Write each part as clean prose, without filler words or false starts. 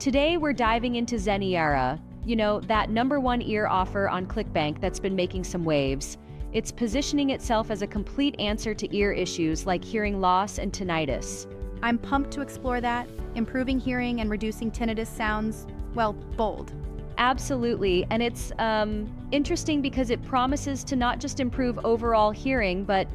Today we're diving into Zeneara, that #1 ear offer on ClickBank that's been making some waves. It's positioning itself as a complete answer to ear issues like hearing loss and tinnitus. I'm pumped to explore that. Improving hearing and reducing tinnitus sounds, well, bold. Absolutely, and it's interesting because it promises to not just improve overall hearing, but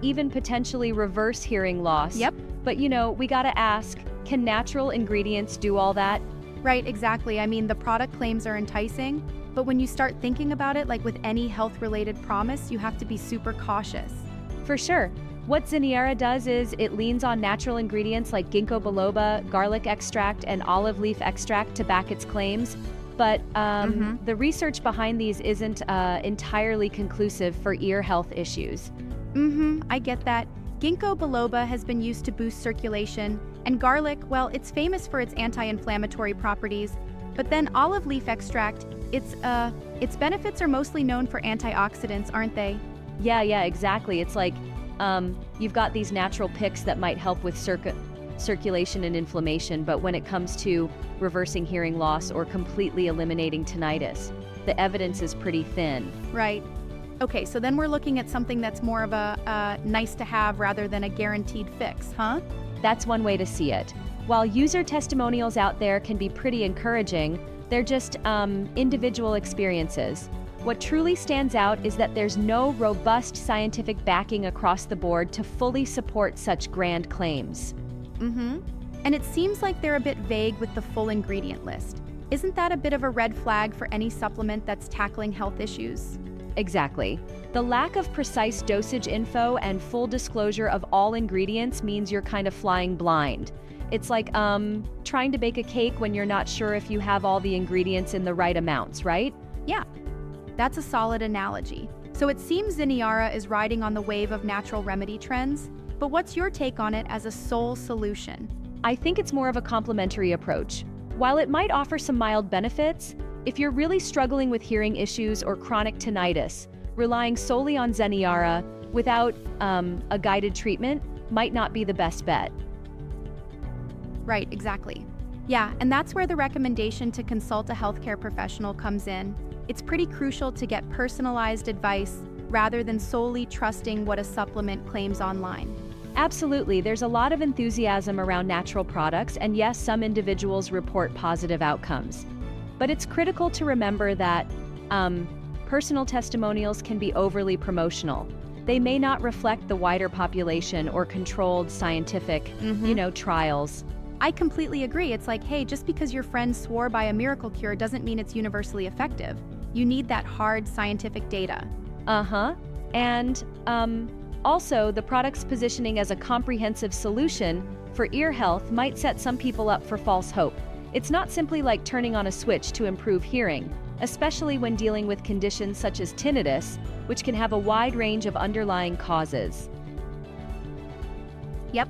even potentially reverse hearing loss. Yep. But we gotta ask, can natural ingredients do all that? Right, exactly. I mean, the product claims are enticing, but when you start thinking about it, like with any health-related promise, you have to be super cautious. For sure. What Zeneara does is it leans on natural ingredients like ginkgo biloba, garlic extract, and olive leaf extract to back its claims. But the research behind these isn't entirely conclusive for ear health issues. I get that. Ginkgo biloba has been used to boost circulation, and garlic, well, it's famous for its anti-inflammatory properties. But then olive leaf extract, its benefits are mostly known for antioxidants, aren't they? Yeah, exactly. It's like you've got these natural picks that might help with circulation and inflammation, but when it comes to reversing hearing loss or completely eliminating tinnitus, the evidence is pretty thin. Right. Okay, so then we're looking at something that's more of a nice to have rather than a guaranteed fix, huh? That's one way to see it. While user testimonials out there can be pretty encouraging, they're just individual experiences. What truly stands out is that there's no robust scientific backing across the board to fully support such grand claims. And it seems like they're a bit vague with the full ingredient list. Isn't that a bit of a red flag for any supplement that's tackling health issues? Exactly. The lack of precise dosage info and full disclosure of all ingredients means you're kind of flying blind. It's like trying to bake a cake when you're not sure if you have all the ingredients in the right amounts, right? Yeah, that's a solid analogy. So it seems Zeneara is riding on the wave of natural remedy trends, but what's your take on it as a sole solution? I think it's more of a complementary approach. While it might offer some mild benefits, if you're really struggling with hearing issues or chronic tinnitus, relying solely on Zeneara without a guided treatment might not be the best bet. Right, exactly. Yeah, and that's where the recommendation to consult a healthcare professional comes in. It's pretty crucial to get personalized advice rather than solely trusting what a supplement claims online. Absolutely, there's a lot of enthusiasm around natural products, and yes, some individuals report positive outcomes. But it's critical to remember that personal testimonials can be overly promotional. They may not reflect the wider population or controlled scientific, trials. I completely agree. It's like, hey, just because your friend swore by a miracle cure doesn't mean it's universally effective. You need that hard scientific data. And also, the product's positioning as a comprehensive solution for ear health might set some people up for false hope. It's not simply like turning on a switch to improve hearing, especially when dealing with conditions such as tinnitus, which can have a wide range of underlying causes. Yep,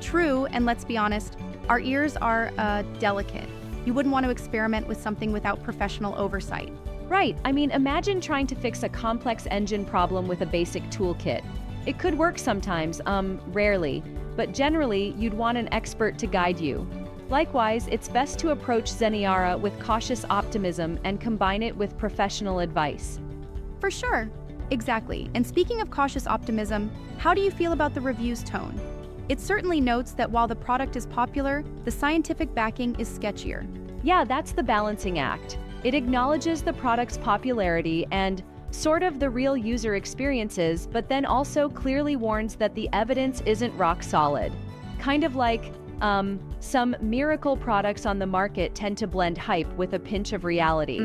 true, and let's be honest, our ears are delicate. You wouldn't want to experiment with something without professional oversight. Right, I mean, imagine trying to fix a complex engine problem with a basic toolkit. It could work sometimes, rarely, but generally you'd want an expert to guide you. Likewise, it's best to approach Zeneara with cautious optimism and combine it with professional advice. For sure. Exactly. And speaking of cautious optimism, how do you feel about the review's tone? It certainly notes that while the product is popular, the scientific backing is sketchier. Yeah, that's the balancing act. It acknowledges the product's popularity and sort of the real user experiences, but then also clearly warns that the evidence isn't rock solid. Kind of like some miracle products on the market tend to blend hype with a pinch of reality.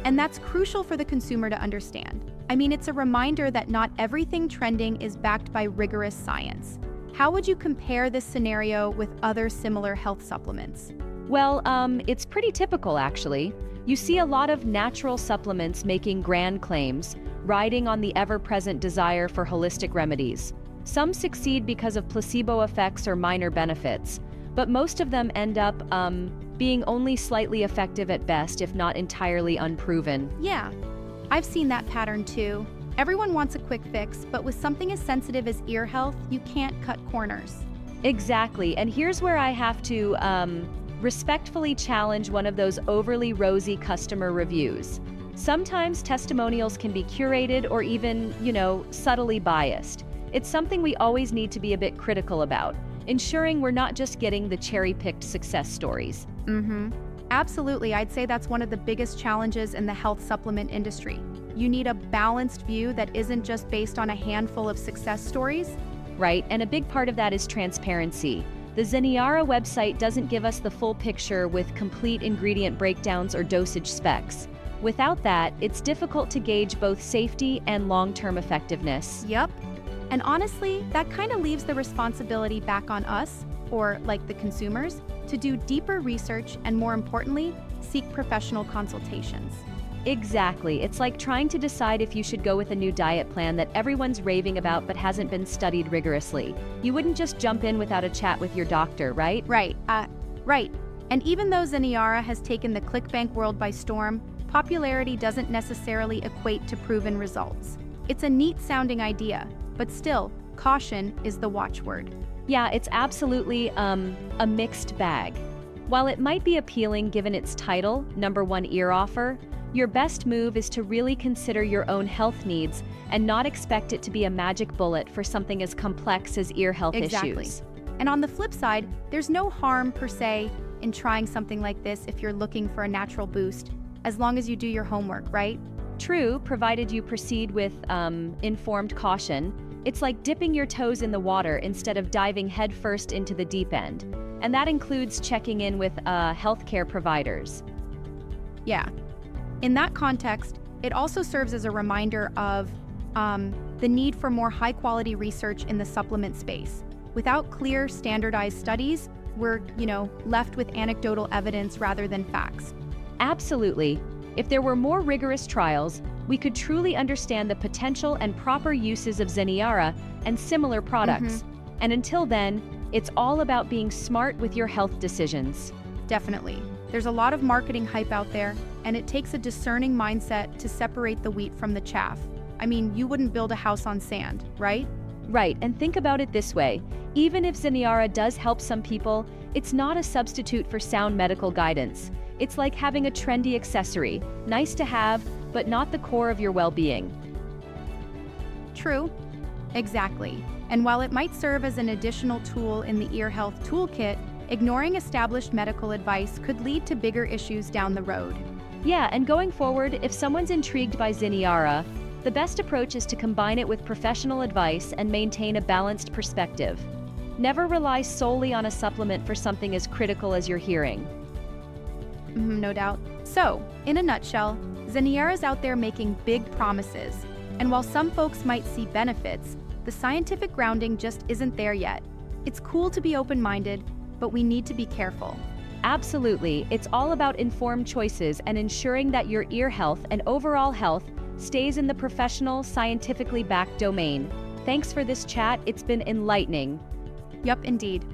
And that's crucial for the consumer to understand. I mean, it's a reminder that not everything trending is backed by rigorous science. How would you compare this scenario with other similar health supplements? Well, it's pretty typical, actually. You see a lot of natural supplements making grand claims, riding on the ever-present desire for holistic remedies. Some succeed because of placebo effects or minor benefits, but most of them end up being only slightly effective at best, if not entirely unproven. Yeah, I've seen that pattern too. Everyone wants a quick fix, but with something as sensitive as ear health, you can't cut corners. Exactly, and here's where I have to respectfully challenge one of those overly rosy customer reviews. Sometimes testimonials can be curated or even, subtly biased. It's something we always need to be a bit critical about, ensuring we're not just getting the cherry-picked success stories. Absolutely, I'd say that's one of the biggest challenges in the health supplement industry. You need a balanced view that isn't just based on a handful of success stories. Right, and a big part of that is transparency. The Zeneara website doesn't give us the full picture with complete ingredient breakdowns or dosage specs. Without that, it's difficult to gauge both safety and long-term effectiveness. Yep. And honestly, that kind of leaves the responsibility back on us, or like the consumers, to do deeper research and, more importantly, seek professional consultations. Exactly. It's like trying to decide if you should go with a new diet plan that everyone's raving about but hasn't been studied rigorously. You wouldn't just jump in without a chat with your doctor, right? Right. And even though Zeneara has taken the ClickBank world by storm, popularity doesn't necessarily equate to proven results. It's a neat-sounding idea, but still, caution is the watchword. Yeah, it's absolutely a mixed bag. While it might be appealing given its title, #1 ear offer, your best move is to really consider your own health needs and not expect it to be a magic bullet for something as complex as ear health issues. And on the flip side, there's no harm per se in trying something like this if you're looking for a natural boost, as long as you do your homework, right? True, provided you proceed with informed caution. It's like dipping your toes in the water instead of diving headfirst into the deep end. And that includes checking in with healthcare providers. Yeah. In that context, it also serves as a reminder of the need for more high-quality research in the supplement space. Without clear, standardized studies, we're, left with anecdotal evidence rather than facts. Absolutely. If there were more rigorous trials, we could truly understand the potential and proper uses of Zeneara and similar products. And until then, it's all about being smart with your health decisions. Definitely. There's a lot of marketing hype out there, and it takes a discerning mindset to separate the wheat from the chaff. I mean, you wouldn't build a house on sand, right? Right, and think about it this way. Even if Zeneara does help some people, it's not a substitute for sound medical guidance. It's like having a trendy accessory, nice to have, but not the core of your well-being. True. Exactly. And while it might serve as an additional tool in the ear health toolkit, ignoring established medical advice could lead to bigger issues down the road. Yeah, and going forward, if someone's intrigued by Zeneara, the best approach is to combine it with professional advice and maintain a balanced perspective. Never rely solely on a supplement for something as critical as your hearing. No doubt. So, in a nutshell, Zeneara's out there making big promises. And while some folks might see benefits, the scientific grounding just isn't there yet. It's cool to be open-minded, but we need to be careful. Absolutely. It's all about informed choices and ensuring that your ear health and overall health stays in the professional, scientifically backed domain. Thanks for this chat. It's been enlightening. Yup, indeed.